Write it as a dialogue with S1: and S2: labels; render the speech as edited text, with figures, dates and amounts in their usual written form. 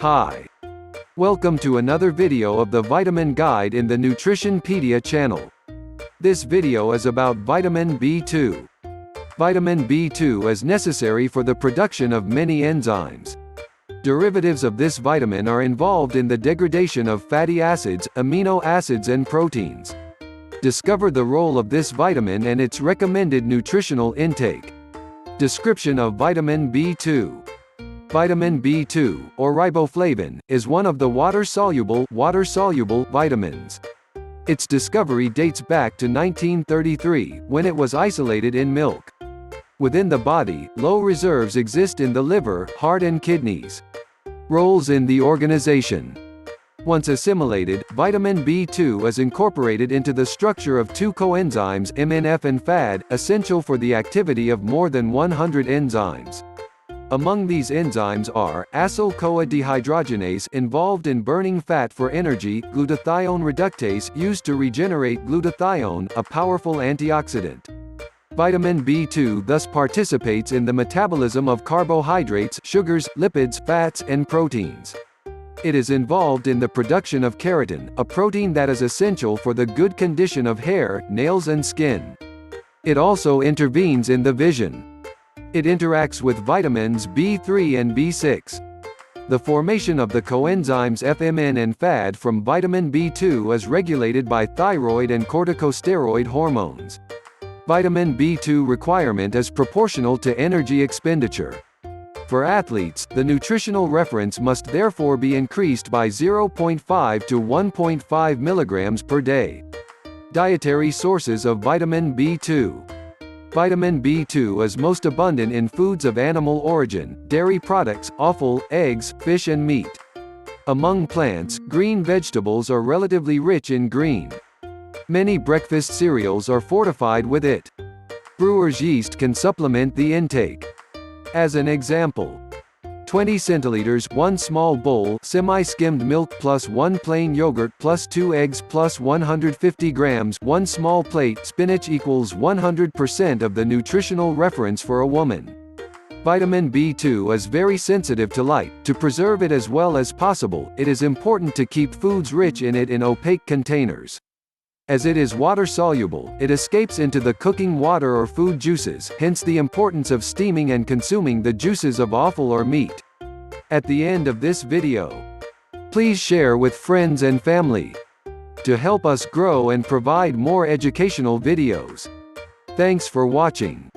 S1: Hi. Welcome to another video of the Vitamin Guide in the Nutritionpedia channel. This video is about vitamin B2. Vitamin B2 is necessary for the production of many enzymes. Derivatives of this vitamin are involved in the degradation of fatty acids, amino acids and proteins. Discover the role of this vitamin and its recommended nutritional intake. Description of vitamin B2. Vitamin B2, or riboflavin, is one of the water-soluble vitamins. Its discovery dates back to 1933, when it was isolated in milk. Within the body, low reserves exist in the liver, heart and kidneys. Roles in the organization. Once assimilated, vitamin B2 is incorporated into the structure of two coenzymes MNF and FAD, essential for the activity of more than 100 enzymes. Among these enzymes are Acyl-coA dehydrogenase, involved in burning fat for energy, glutathione reductase, used to regenerate glutathione, a powerful antioxidant. Vitamin B2 thus participates in the metabolism of carbohydrates, sugars, lipids, fats, and proteins. It is involved in the production of keratin, a protein that is essential for the good condition of hair, nails and skin. It also intervenes in the vision. It interacts with vitamins B3 and B6. The formation of the coenzymes MNF and FAD from vitamin B2 is regulated by thyroid and corticosteroid hormones. Vitamin B2 requirement is proportional to energy expenditure. For athletes, the nutritional reference must therefore be increased by 0.5 to 1.5 mg per day. Dietary sources of vitamin B2. Vitamin B2 is most abundant in foods of animal origin, dairy products, offal, eggs, fish and meat. Among plants, green vegetables are relatively rich in green. Many breakfast cereals are fortified with it. Brewer's yeast can supplement the intake. As an example, 20 centiliters 1 small bowl semi-skimmed milk plus 1 plain yogurt plus 2 eggs plus 150 grams 1 small plate spinach equals 100% of the nutritional reference for a woman. Vitamin B2 is very sensitive to light. To preserve it as well as possible, it is important to keep foods rich in it in opaque containers. As it is water-soluble, it escapes into the cooking water or food juices, hence the importance of steaming and consuming the juices of offal or meat. At the end of this video, please share with friends and family to help us grow and provide more educational videos. Thanks for watching.